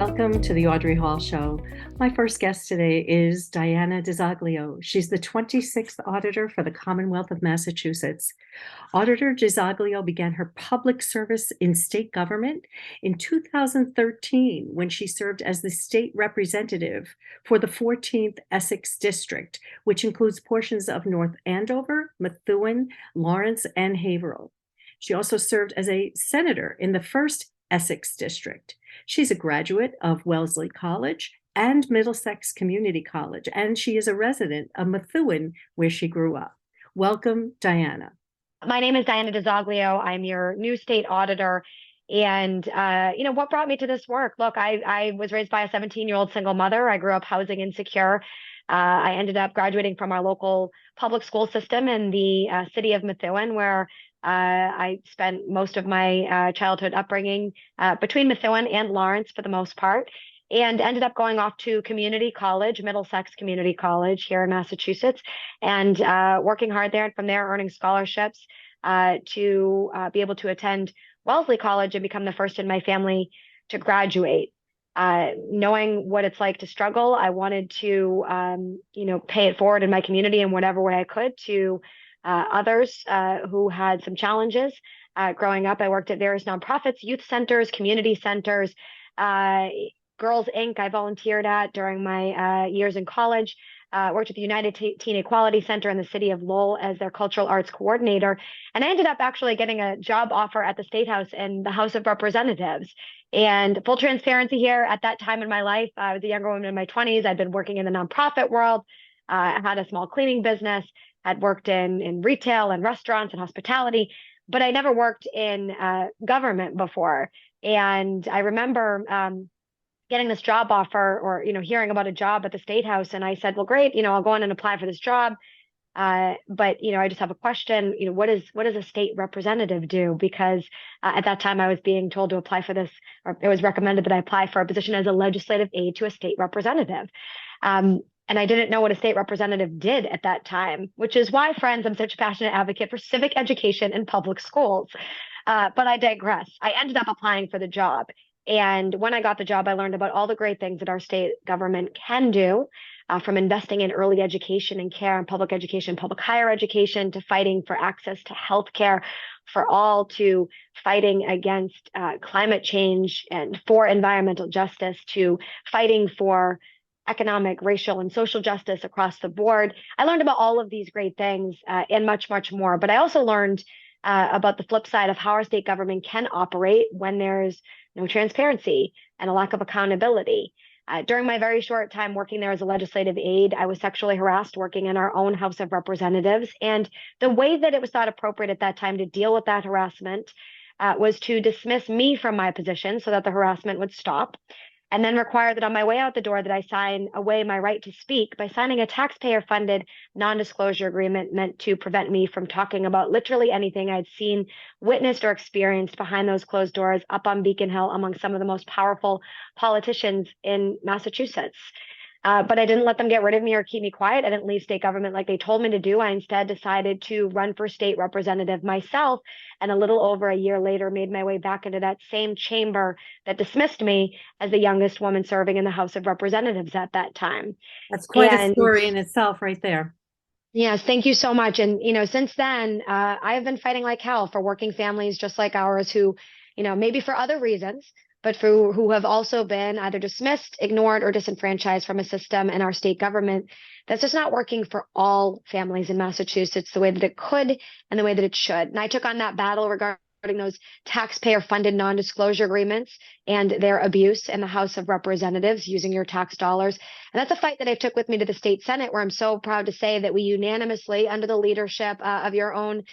Welcome to the Audrey Hall Show. My first guest today is Diana DiZoglio. She's the 26th Auditor for the Commonwealth of Massachusetts. Auditor DiZoglio began her public service in state government in 2013 when she served as the state representative for the 14th Essex District, which includes portions of North Andover, Methuen, Lawrence, and Haverhill. She also served as a senator in the 1st Essex District. She's a graduate of Wellesley College and Middlesex Community College, and she is a resident of Methuen, where she grew up. Welcome, Diana. My name is Diana DiZoglio. I'm your new state auditor. And, what brought me to this work? Look, I was raised by a 17-year-old single mother. I grew up housing insecure. I ended up graduating from our local public school system in the city of Methuen, where I spent most of my childhood upbringing between Methuen and Lawrence for the most part, and ended up going off to community college, Middlesex Community College here in Massachusetts, and working hard there. And from there, earning scholarships to be able to attend Wellesley College and become the first in my family to graduate. Knowing what it's like to struggle, I wanted to, pay it forward in my community in whatever way I could to others who had some challenges. Growing up, I worked at various nonprofits, youth centers, community centers, Girls Inc. I volunteered at during my years in college. Worked at the United Teen Equality Center in the city of Lowell as their cultural arts coordinator. And I ended up actually getting a job offer at the State House in the House of Representatives. And full transparency here, at that time in my life, I was a younger woman in my 20s. I'd been working in the nonprofit world. I had a small cleaning business, had worked in retail and restaurants and hospitality, but I never worked in government before. And I remember getting this job offer, or hearing about a job at the State House, and I said, well, great, I'll go in and apply for this job, but I just have a question. What does a state representative do? Because at that time I was being told to apply for this, or it was recommended that I apply for a position as a legislative aide to a state representative. And I didn't know what a state representative did at that time, which is why, friends, I'm such a passionate advocate for civic education in public schools. But I digress. I ended up applying for the job. And when I got the job, I learned about all the great things that our state government can do, from investing in early education and care and public education, public higher education, to fighting for access to healthcare for all, to fighting against climate change and for environmental justice, to fighting for economic, racial, and social justice across the board. I learned about all of these great things and much, much more. But I also learned about the flip side of how our state government can operate when there's no transparency and a lack of accountability. During my very short time working there as a legislative aide, I was sexually harassed working in our own House of Representatives. And the way that it was thought appropriate at that time to deal with that harassment was to dismiss me from my position so that the harassment would stop, and then require that on my way out the door that I sign away my right to speak by signing a taxpayer-funded non-disclosure agreement meant to prevent me from talking about literally anything I'd seen, witnessed, or experienced behind those closed doors up on Beacon Hill among some of the most powerful politicians in Massachusetts. But I didn't let them get rid of me or keep me quiet. I didn't leave state government like they told me to do. I instead decided to run for state representative myself, and a little over a year later made my way back into that same chamber that dismissed me as the youngest woman serving in the House of Representatives at that time. That's quite a story in itself right there. Yes, thank you so much. And, since then, I have been fighting like hell for working families just like ours who, maybe for other reasons, but who have also been either dismissed, ignored, or disenfranchised from a system in our state government that's just not working for all families in Massachusetts the way that it could and the way that it should. And I took on that battle regarding those taxpayer-funded non-disclosure agreements and their abuse in the House of Representatives using your tax dollars. And that's a fight that I took with me to the state Senate, where I'm so proud to say that we unanimously, under the leadership of your own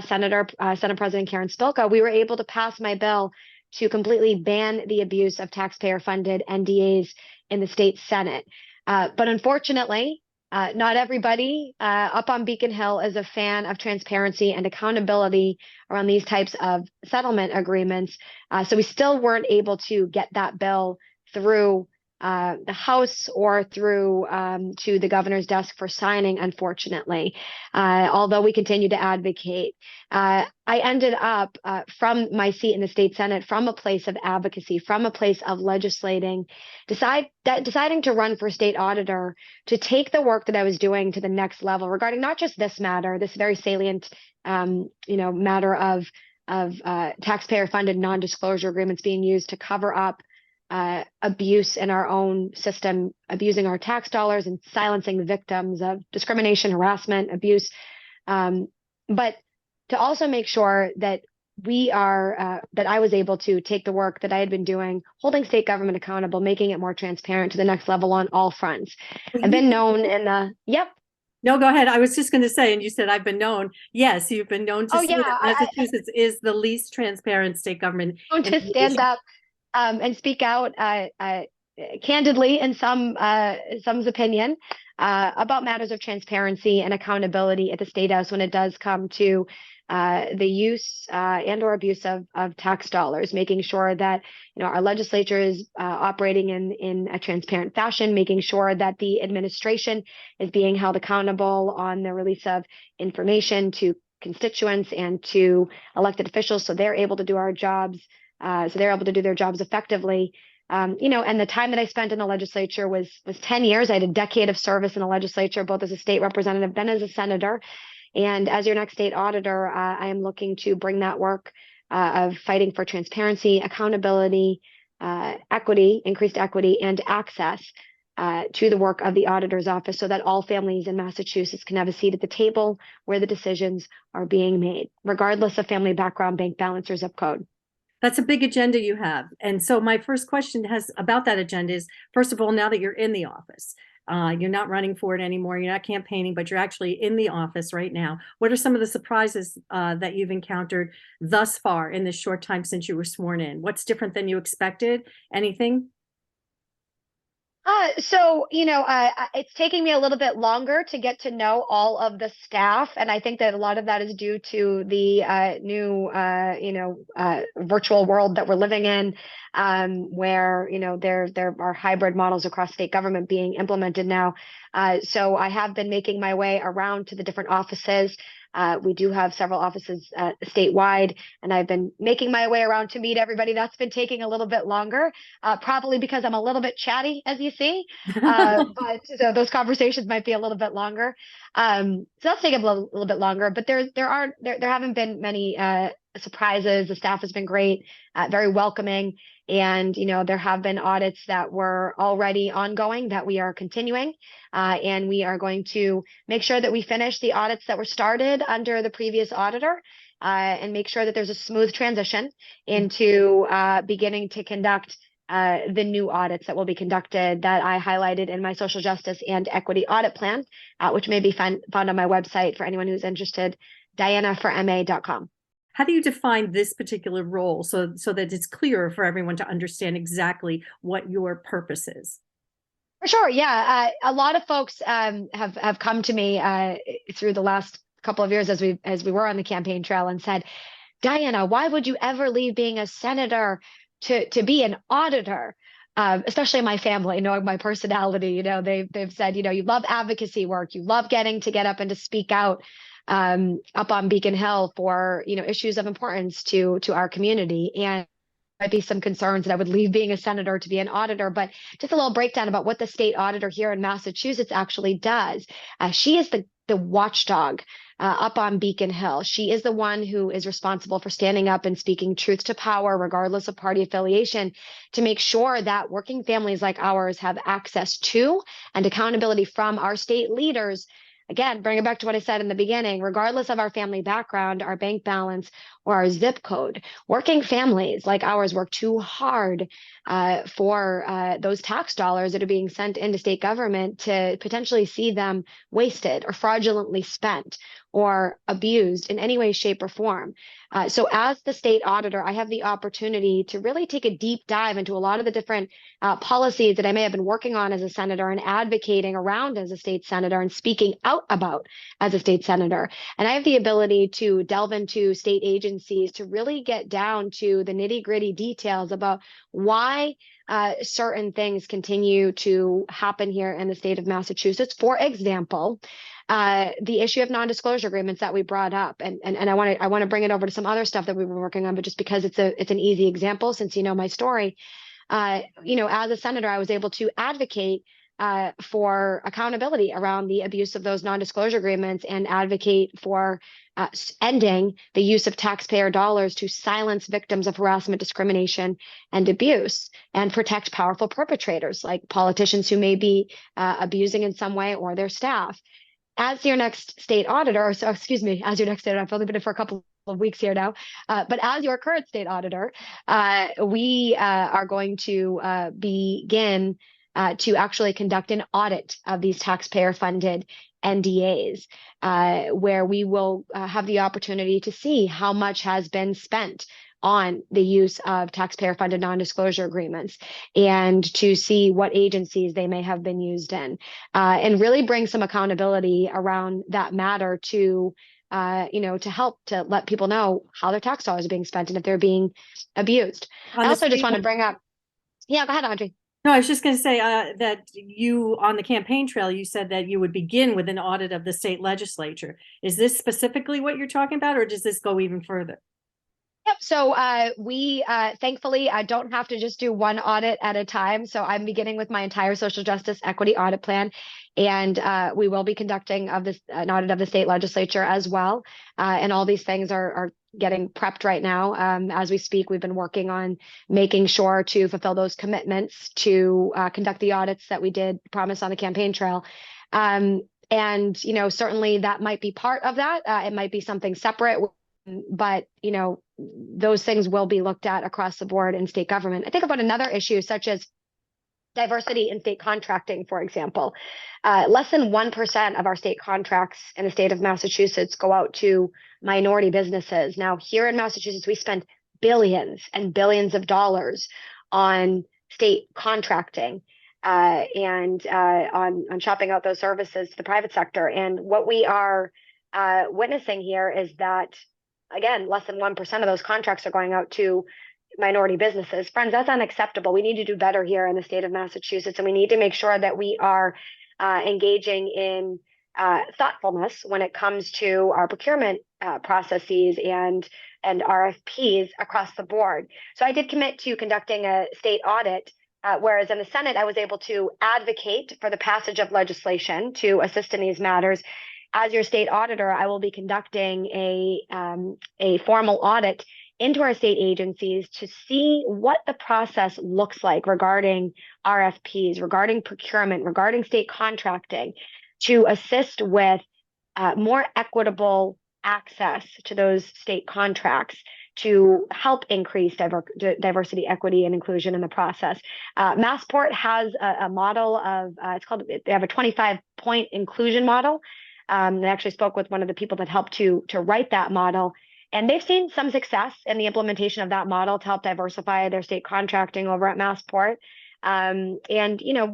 Senate President Karen Spilka, we were able to pass my bill to completely ban the abuse of taxpayer-funded NDAs in the state Senate. But unfortunately, not everybody up on Beacon Hill is a fan of transparency and accountability around these types of settlement agreements. So we still weren't able to get that bill through the House or through to the governor's desk for signing, unfortunately. Although we continue to advocate, I ended up from my seat in the state Senate from a place of advocacy, from a place of legislating, deciding to run for state auditor to take the work that I was doing to the next level regarding not just this matter, this very salient, matter of taxpayer-funded non-disclosure agreements being used to cover up abuse in our own system, abusing our tax dollars and silencing victims of discrimination, harassment, abuse. But to also make sure that that I was able to take the work that I had been doing, holding state government accountable, making it more transparent to the next level on all fronts. I've been known in yep. No, go ahead. I was just going to say, and you said I've been known. Yes, you've been known to Oh say yeah, that Massachusetts is the least transparent state government known in to the stand nation. up and speak out candidly in some's opinion about matters of transparency and accountability at the State House when it does come to the use and or abuse of tax dollars, making sure that our legislature is operating in a transparent fashion, making sure that the administration is being held accountable on the release of information to constituents and to elected officials, so they're able to do our jobs. So they're able to do their jobs effectively. And the time that I spent in the legislature was 10 years. I had a decade of service in the legislature, both as a state representative, then as a senator. And as your next state auditor, I am looking to bring that work of fighting for transparency, accountability, equity, increased equity, and access to the work of the auditor's office so that all families in Massachusetts can have a seat at the table where the decisions are being made, regardless of family background, bank balance, or zip code. That's a big agenda you have. And so my first question about that agenda is, first of all, now that you're in the office, you're not running for it anymore, you're not campaigning, but you're actually in the office right now. What are some of the surprises that you've encountered thus far in this short time since you were sworn in? What's different than you expected? Anything? It's taking me a little bit longer to get to know all of the staff, and I think that a lot of that is due to the new, virtual world that we're living in, where there are hybrid models across state government being implemented now. So I have been making my way around to the different offices. We do have several offices statewide, and I've been making my way around to meet everybody. That's been taking a little bit longer, probably because I'm a little bit chatty, as you see. But so those conversations might be a little bit longer. So that's taking a little bit longer. But there haven't been many surprises. The staff has been great, very welcoming. And, there have been audits that were already ongoing that we are continuing. And we are going to make sure that we finish the audits that were started under the previous auditor and make sure that there's a smooth transition into beginning to conduct the new audits that will be conducted that I highlighted in my social justice and equity audit plan, which may be found on my website for anyone who's interested, dianaforma.com. How do you define this particular role so that it's clearer for everyone to understand exactly what your purpose is? For sure, yeah. A lot of folks have come to me through the last couple of years as we were on the campaign trail and said, Diana, why would you ever leave being a senator to be an auditor? Especially my family, knowing my personality, they've said, you love advocacy work, you love getting to get up and to speak out up on Beacon Hill for issues of importance to our community. And might be some concerns that I would leave being a senator to be an auditor, but just a little breakdown about what the state auditor here in Massachusetts actually does. She is the watchdog up on Beacon Hill. She is the one who is responsible for standing up and speaking truth to power, regardless of party affiliation, to make sure that working families like ours have access to and accountability from our state leaders. Again, bring it back to what I said in the beginning, regardless of our family background, our bank balance, or our zip code, working families like ours work too hard for those tax dollars that are being sent into state government to potentially see them wasted or fraudulently spent or abused in any way, shape, or form. So as the state auditor, I have the opportunity to really take a deep dive into a lot of the different policies that I may have been working on as a senator and advocating around as a state senator and speaking out about as a state senator. And I have the ability to delve into state agencies to really get down to the nitty-gritty details about why certain things continue to happen here in the state of Massachusetts. For example, the issue of non-disclosure agreements that we brought up, and I want to bring it over to some other stuff that we've been working on, but just because it's an easy example, since you know my story, as a senator, I was able to advocate for accountability around the abuse of those non-disclosure agreements and advocate for ending the use of taxpayer dollars to silence victims of harassment, discrimination, and abuse, and protect powerful perpetrators like politicians who may be abusing in some way, or their staff. As your next state auditor, so excuse me, as your next state auditor, I've only been in for a couple of weeks here now, but as your current state auditor, we are going to begin to actually conduct an audit of these taxpayer-funded NDAs, where we will have the opportunity to see how much has been spent on the use of taxpayer-funded non-disclosure agreements, and to see what agencies they may have been used in, and really bring some accountability around that matter to to help to let people know how their tax dollars are being spent and if they're being abused. I also just want to bring up, yeah, go ahead, Audrey. No, I was just going to say that you, on the campaign trail, you said that you would begin with an audit of the state legislature. Is this specifically what you're talking about, or does this go even further? Yep. So we thankfully don't have to just do one audit at a time. So I'm beginning with my entire social justice equity audit plan, and we will be conducting an audit of the state legislature as well. And all these things are getting prepped right now. As we speak, we've been working on making sure to fulfill those commitments to conduct the audits that we did promise on the campaign trail. And certainly that might be part of that. It might be something separate, but those things will be looked at across the board in state government. I think about another issue such as diversity in state contracting, for example. Less than 1% of our state contracts in the state of Massachusetts go out to minority businesses. Now, here in Massachusetts, we spend billions and billions of dollars on state contracting and on shopping out those services to the private sector. And what we are witnessing here is that, again, less than 1% of those contracts are going out to minority businesses. Friends, that's unacceptable. We need to do better here in the state of Massachusetts, and we need to make sure that we are engaging in thoughtfulness when it comes to our procurement processes and RFPs across the board. So I did commit to conducting a state audit, whereas in the Senate, I was able to advocate for the passage of legislation to assist in these matters. As your state auditor, I will be conducting a formal audit into our state agencies to see what the process looks like regarding RFPs, regarding procurement, regarding state contracting, to assist with more equitable access to those state contracts to help increase diversity, equity, and inclusion in the process. Massport has a model of, they have a 25-point inclusion model. I actually spoke with one of the people that helped to write that model, and they've seen some success in the implementation of that model to help diversify their state contracting over at Massport. And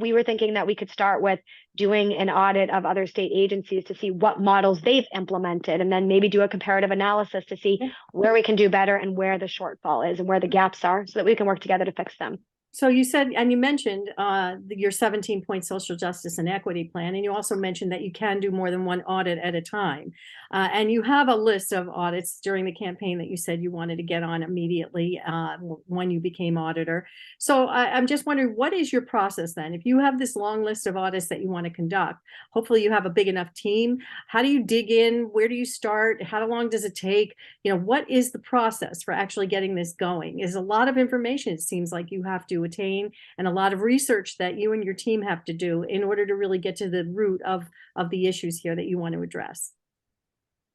we were thinking that we could start with doing an audit of other state agencies to see what models they've implemented, and then maybe do a comparative analysis to see where we can do better and where the shortfall is and where the gaps are, so that we can work together to fix them. So you said, and you mentioned your 17-point social justice and equity plan, and you also mentioned that you can do more than one audit at a time. And you have a list of audits during the campaign that you said you wanted to get on immediately when you became auditor. So I'm just wondering, what is your process then? If you have this long list of audits that you want to conduct, hopefully you have a big enough team. How do you dig in? Where do you start? How long does it take? What is the process for actually getting this going? Is a lot of information, it seems like you have to attain, and a lot of research that you and your team have to do in order to really get to the root of the issues here that you want to address.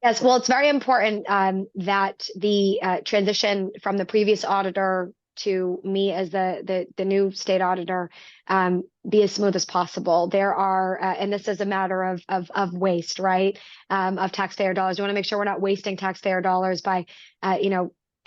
Yes, well, it's very important that the transition from the previous auditor to me as the new state auditor be as smooth as possible. There are, and this is a matter of waste, right? Of taxpayer dollars. We want to make sure we're not wasting taxpayer dollars by,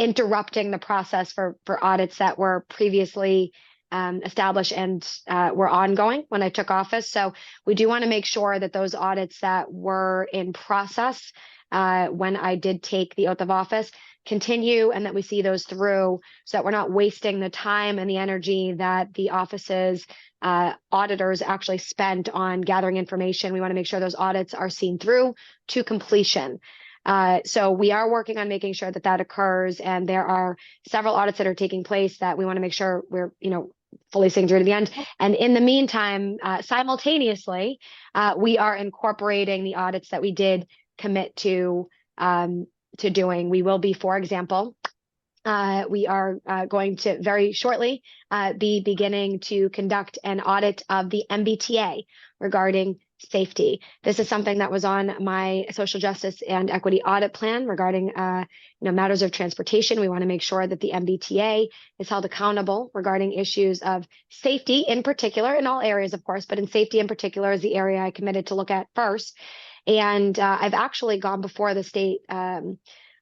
interrupting the process for audits that were previously established and were ongoing when I took office. So we do want to make sure that those audits that were in process when I did take the oath of office continue and that we see those through so that we're not wasting the time and the energy that the office's auditors actually spent on gathering information. We want to make sure those audits are seen through to completion. So we are working on making sure that that occurs, and there are several audits that are taking place that we want to make sure we're, fully seeing through to the end. And in the meantime, simultaneously, we are incorporating the audits that we did commit to doing. We will be, for example, we are going to very shortly be beginning to conduct an audit of the MBTA regarding safety. This is something that was on my social justice and equity audit plan regarding matters of transportation. We want to make sure that the MBTA is held accountable regarding issues of safety in particular, in all areas, of course, but in safety in particular is the area I committed to look at first. And I've actually gone before the state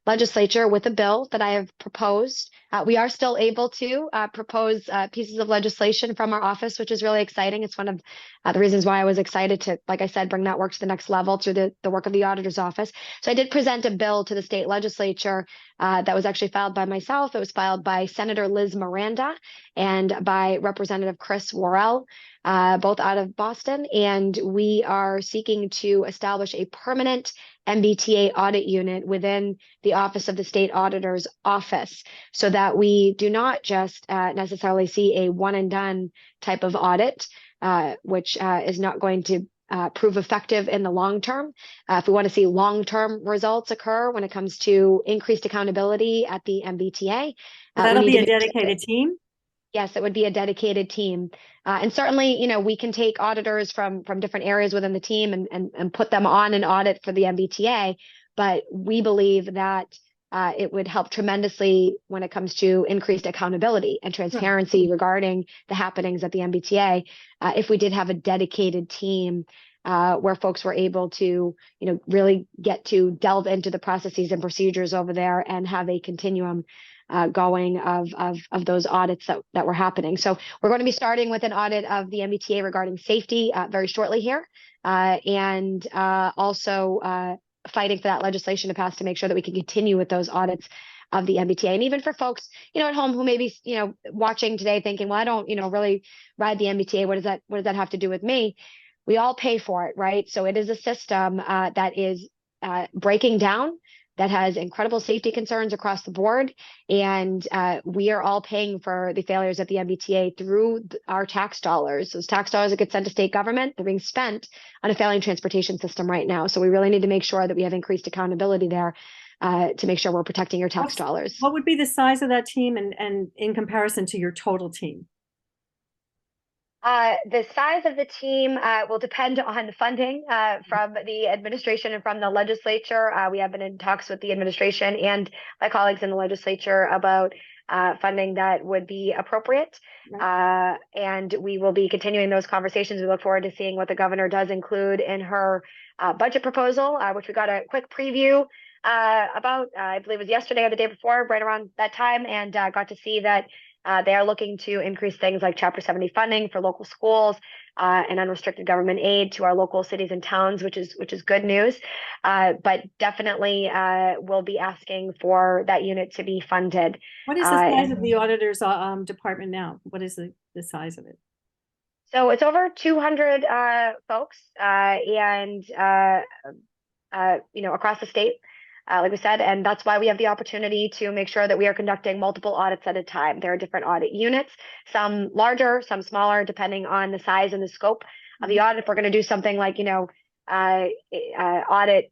legislature with a bill that I have proposed. We are still able to propose pieces of legislation from our office, which is really exciting. It's one of the reasons why I was excited to, like I said, bring that work to the next level through the work of the auditor's office. So I did present a bill to the state legislature that was actually filed by myself. It was filed by Senator Liz Miranda and by Representative Chris Worrell, both out of Boston. And we are seeking to establish a permanent MBTA audit unit within the Office of the State Auditor's Office so that we do not just necessarily see a one and done type of audit, which is not going to prove effective in the long term. If we want to see long-term results occur when it comes to increased accountability at the MBTA. That'll be a dedicated team? Yes, it would be a dedicated team. And certainly, we can take auditors from different areas within the team and put them on an audit for the MBTA. But we believe that it would help tremendously when it comes to increased accountability and transparency regarding the happenings at the MBTA. If we did have a dedicated team where folks were able to, really get to delve into the processes and procedures over there and have a continuum going of those audits that were happening. So we're going to be starting with an audit of the MBTA regarding safety very shortly here, and also fighting for that legislation to pass to make sure that we can continue with those audits of the MBTA. And even for folks, at home who may be, watching today thinking, well, I don't, really ride the MBTA. What does that have to do with me? We all pay for it, right? So it is a system that is breaking down, that has incredible safety concerns across the board. And we are all paying for the failures at the MBTA through our tax dollars. Those tax dollars that get sent to state government, they're being spent on a failing transportation system right now. So we really need to make sure that we have increased accountability there to make sure we're protecting your tax dollars. What would be the size of that team and in comparison to your total team? The size of the team will depend on the funding from the administration and from the legislature. We have been in talks with the administration and my colleagues in the legislature about funding that would be appropriate. Right. And we will be continuing those conversations. We look forward to seeing what the governor does include in her budget proposal, which we got a quick preview about, I believe it was yesterday or the day before, right around that time, and got to see that they are looking to increase things like Chapter 70 funding for local schools and unrestricted government aid to our local cities and towns, which is good news. But definitely we'll be asking for that unit to be funded. What is the size of the auditor's department now? What is the size of it? So it's over 200 folks and across the state. Like we said, and that's why we have the opportunity to make sure that we are conducting multiple audits at a time. There are different audit units, some larger, some smaller, depending on the size and the scope of the audit. If we're going to do something like, audit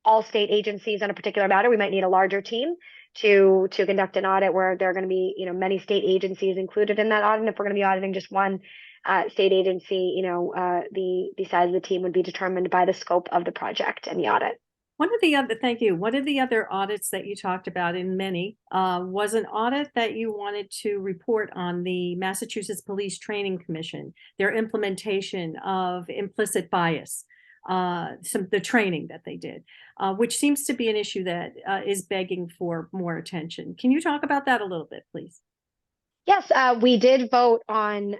all state agencies on a particular matter, we might need a larger team to conduct an audit where there are going to be, many state agencies included in that audit. And if we're going to be auditing just one state agency, the size of the team would be determined by the scope of the project and the audit. Thank you. One of the other audits that you talked about in many was an audit that you wanted to report on the Massachusetts Police Training Commission, their implementation of implicit bias, the training that they did, which seems to be an issue that is begging for more attention. Can you talk about that a little bit, please? Yes, we did vote on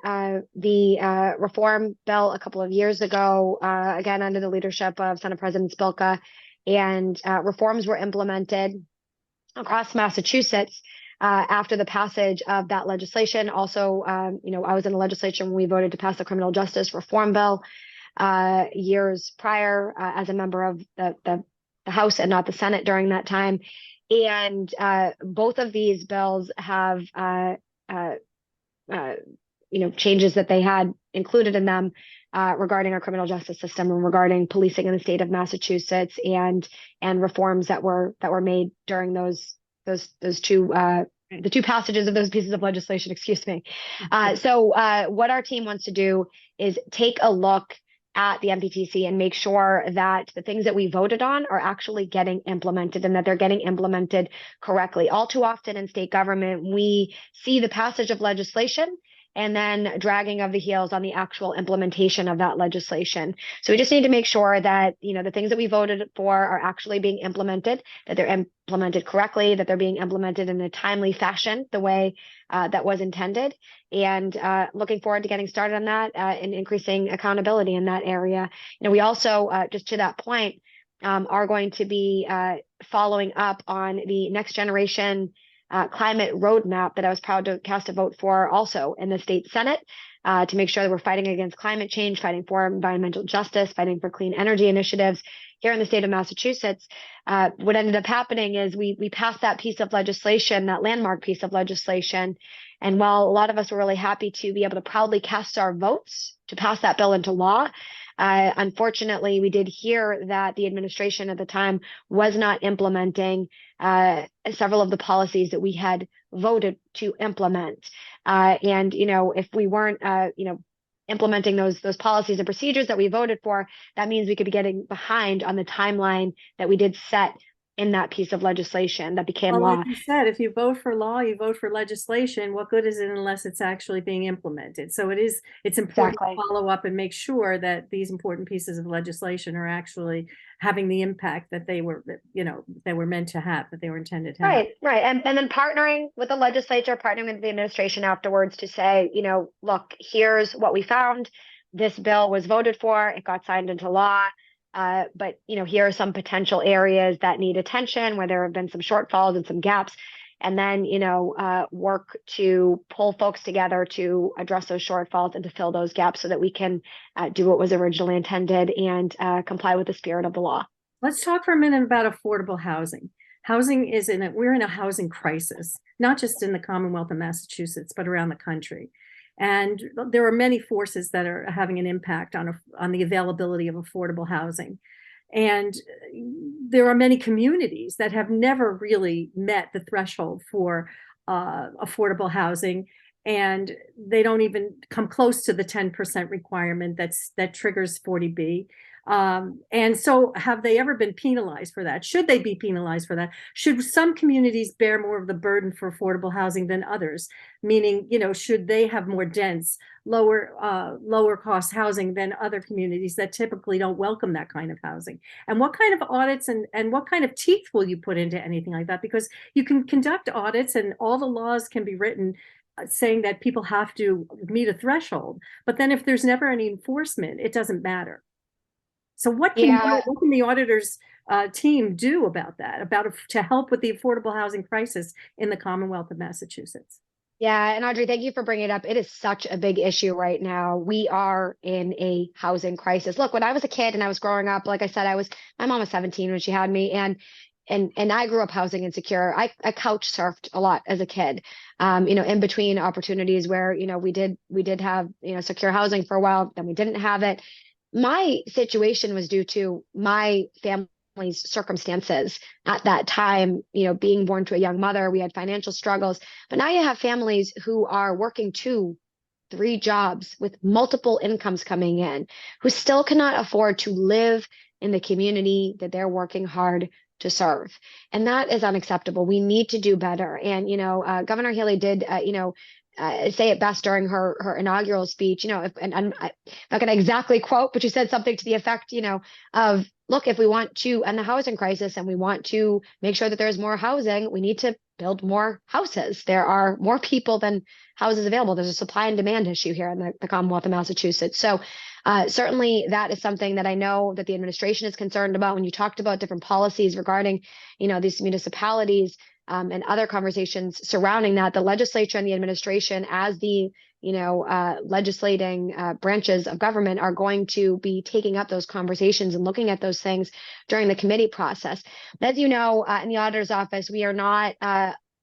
the reform bill a couple of years ago, again, under the leadership of Senate President Spilka. And reforms were implemented across Massachusetts after the passage of that legislation. Also, I was in the legislature when we voted to pass the criminal justice reform bill years prior as a member of the House and not the Senate during that time. And both of these bills have, changes that they had included in them regarding our criminal justice system and regarding policing in the state of Massachusetts, and reforms that were made during those two the two passages of those pieces of legislation, excuse me. So what our team wants to do is take a look at the MPTC and make sure that the things that we voted on are actually getting implemented and that they're getting implemented correctly. All too often in state government, we see the passage of legislation and then dragging of the heels on the actual implementation of that legislation. So we just need to make sure that, the things that we voted for are actually being implemented, that they're implemented correctly, that they're being implemented in a timely fashion, the way that was intended. And looking forward to getting started on that and increasing accountability in that area. We also, just to that point, are going to be following up on the next generation climate roadmap that I was proud to cast a vote for also in the state Senate to make sure that we're fighting against climate change, fighting for environmental justice, fighting for clean energy initiatives here in the state of Massachusetts. What ended up happening is we passed that piece of legislation, that landmark piece of legislation. And while a lot of us were really happy to be able to proudly cast our votes to pass that bill into law, unfortunately, we did hear that the administration at the time was not implementing several of the policies that we had voted to implement. And, if we weren't, implementing those policies and procedures that we voted for, that means we could be getting behind on the timeline that we did set in that piece of legislation that became law. Like you said, if you vote for law, you vote for legislation. What good is it unless it's actually being implemented? So it's important to follow up and make sure that these important pieces of legislation are actually having the impact that they were meant to have, that they were intended to have. Right. And then partnering with the legislature, partnering with the administration afterwards to say, look, here's what we found. This bill was voted for. It got signed into law. But here are some potential areas that need attention, where there have been some shortfalls and some gaps, and then work to pull folks together to address those shortfalls and to fill those gaps so that we can do what was originally intended and comply with the spirit of the law. Let's talk for a minute about affordable housing. We're in a housing crisis, not just in the Commonwealth of Massachusetts, but around the country. And there are many forces that are having an impact on the availability of affordable housing. And there are many communities that have never really met the threshold for affordable housing. And they don't even come close to the 10% requirement that triggers 40B. And so have they ever been penalized for that? Should they be penalized for that? Should some communities bear more of the burden for affordable housing than others? Meaning, should they have more dense, lower cost housing than other communities that typically don't welcome that kind of housing? And what kind of audits and what kind of teeth will you put into anything like that? Because you can conduct audits and all the laws can be written saying that people have to meet a threshold. But then if there's never any enforcement, it doesn't matter. So what can the auditors team do about that, to help with the affordable housing crisis in the Commonwealth of Massachusetts? Yeah, and Audrey, thank you for bringing it up. It is such a big issue right now. We are in a housing crisis. Look, when I was a kid and I was growing up, like I said, my mom was 17 when she had me, and I grew up housing insecure. I couch surfed a lot as a kid, in between opportunities where, we did have, secure housing for a while, then we didn't have it. My situation was due to my family's circumstances at that time, being born to a young mother, we had financial struggles. But now you have families who are working 2, 3 jobs with multiple incomes coming in, who still cannot afford to live in the community that they're working hard to serve. And that is unacceptable. We need to do better. And, Governor Haley did, say it best during her inaugural speech, and I'm not going to exactly quote, but she said something to the effect, of, look, if we want to end the housing crisis and we want to make sure that there's more housing, we need to build more houses. There are more people than houses available. There's a supply and demand issue here in the Commonwealth of Massachusetts. So certainly that is something that I know that the administration is concerned about. When you talked about different policies regarding, these municipalities, and other conversations surrounding that, the legislature and the administration, as the legislating branches of government, are going to be taking up those conversations and looking at those things during the committee process. As you know, in the auditor's office, we are not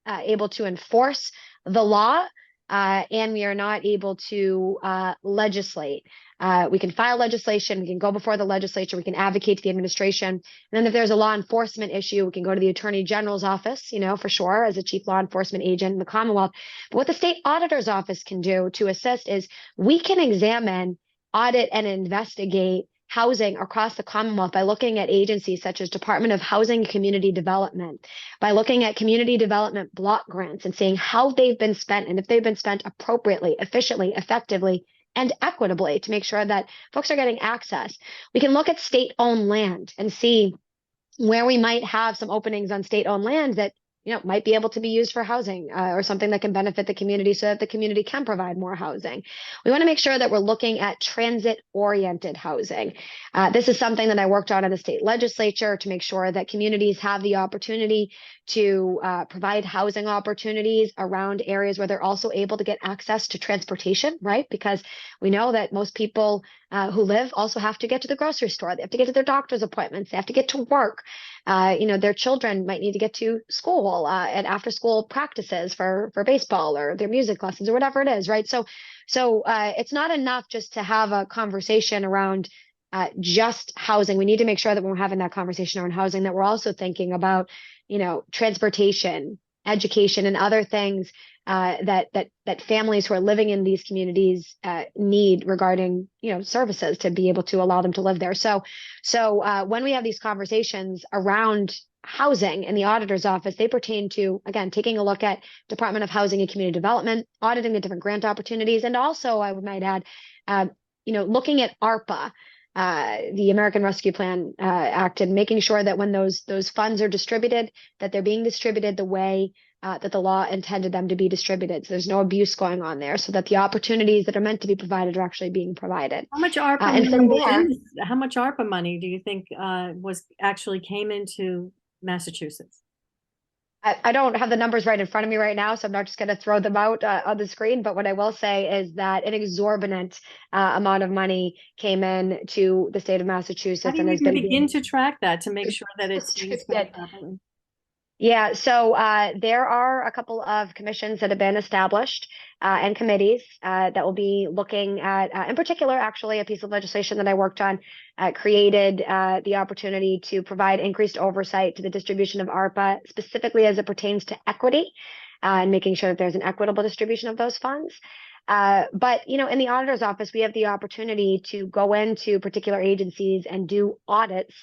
able to enforce the law, and we are not able to legislate. We can file legislation, we can go before the legislature, we can advocate to the administration. And then if there's a law enforcement issue, we can go to the Attorney General's office, for sure, as a chief law enforcement agent in the Commonwealth. But what the state auditor's office can do to assist is we can examine, audit, and investigate housing across the Commonwealth by looking at agencies such as Department of Housing and Community Development, by looking at community development block grants and seeing how they've been spent and if they've been spent appropriately, efficiently, effectively, and equitably to make sure that folks are getting access. We can look at state-owned land and see where we might have some openings on state-owned land that might be able to be used for housing or something that can benefit the community so that the community can provide more housing. We want to make sure that we're looking at transit-oriented housing. This is something that I worked on in the state legislature to make sure that communities have the opportunity to provide housing opportunities around areas where they're also able to get access to transportation, right? Because we know that most people who live also have to get to the grocery store. They have to get to their doctor's appointments. They have to get to work. Their children might need to get to school and after school practices for baseball or their music lessons or whatever it is, right? So it's not enough just to have a conversation around just housing. We need to make sure that when we're having that conversation around housing, that we're also thinking about, transportation, education, and other things that families who are living in these communities need regarding, services to be able to allow them to live there. So when we have these conversations around housing in the auditor's office, they pertain to, again, taking a look at Department of Housing and Community Development, auditing the different grant opportunities, and also, I might add, looking at ARPA, the American Rescue Plan Act, and making sure that when those funds are distributed, that they're being distributed the way that the law intended them to be distributed. So there's no abuse going on there, so that the opportunities that are meant to be provided are actually being provided. How much ARPA and from there, how much ARPA money do you think came into Massachusetts? I don't have the numbers right in front of me right now, so I'm not just going to throw them out on the screen. But what I will say is that an exorbitant amount of money came in to the state of Massachusetts. How do you even begin to track that to make sure that it's used properly? Yeah, so there are a couple of commissions that have been established and committees that will be looking at, in particular, actually, a piece of legislation that I worked on created the opportunity to provide increased oversight to the distribution of ARPA, specifically as it pertains to equity and making sure that there's an equitable distribution of those funds. But, in the auditor's office, we have the opportunity to go into particular agencies and do audits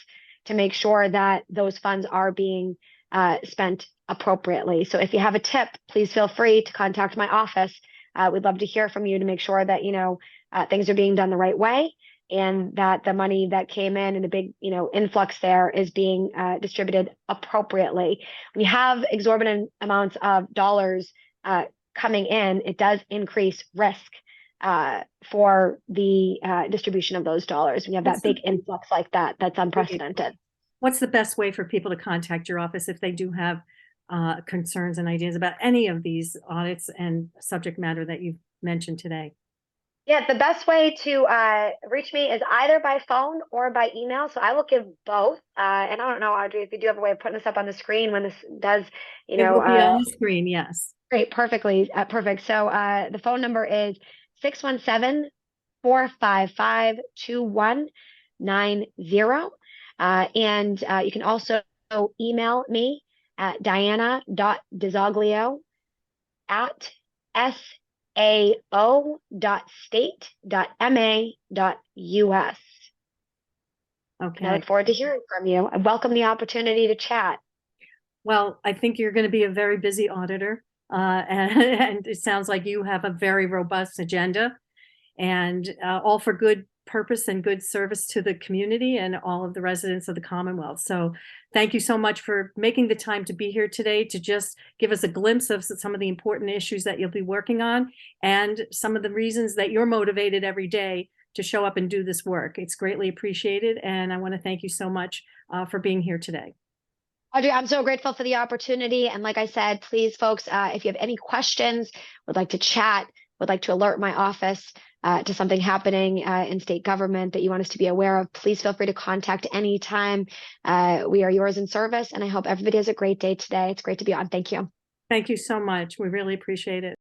to make sure that those funds are being spent appropriately. So if you have a tip, please feel free to contact my office. We'd love to hear from you to make sure that, things are being done the right way and that the money that came in a big, influx there is being distributed appropriately. When you have exorbitant amounts of dollars coming in, it does increase risk for the distribution of those dollars. When you have that big influx like that, that's unprecedented. What's the best way for people to contact your office if they do have concerns and ideas about any of these audits and subject matter that you've mentioned today? Yeah, the best way to reach me is either by phone or by email. So I will give both. And I don't know, Audrey, if you do have a way of putting this up on the screen when this does, It will be on the screen, yes. Great, perfectly, perfect. So the phone number is 617-455-2190. And you can also email me at diana.dizoglio@sao.state.ma.us. Okay. I look forward to hearing from you. I welcome the opportunity to chat. Well, I think you're going to be a very busy auditor, and it sounds like you have a very robust agenda, and all for good purpose and good service to the community and all of the residents of the Commonwealth. So thank you so much for making the time to be here today to just give us a glimpse of some of the important issues that you'll be working on and some of the reasons that you're motivated every day to show up and do this work. It's greatly appreciated. And I want to thank you so much for being here today. Audrey, I'm so grateful for the opportunity. And like I said, please, folks, if you have any questions, would like to chat, would like to alert my office to something happening in state government that you want us to be aware of, please feel free to contact anytime. We are yours in service, and I hope everybody has a great day today. It's great to be on. Thank you. Thank you so much. We really appreciate it.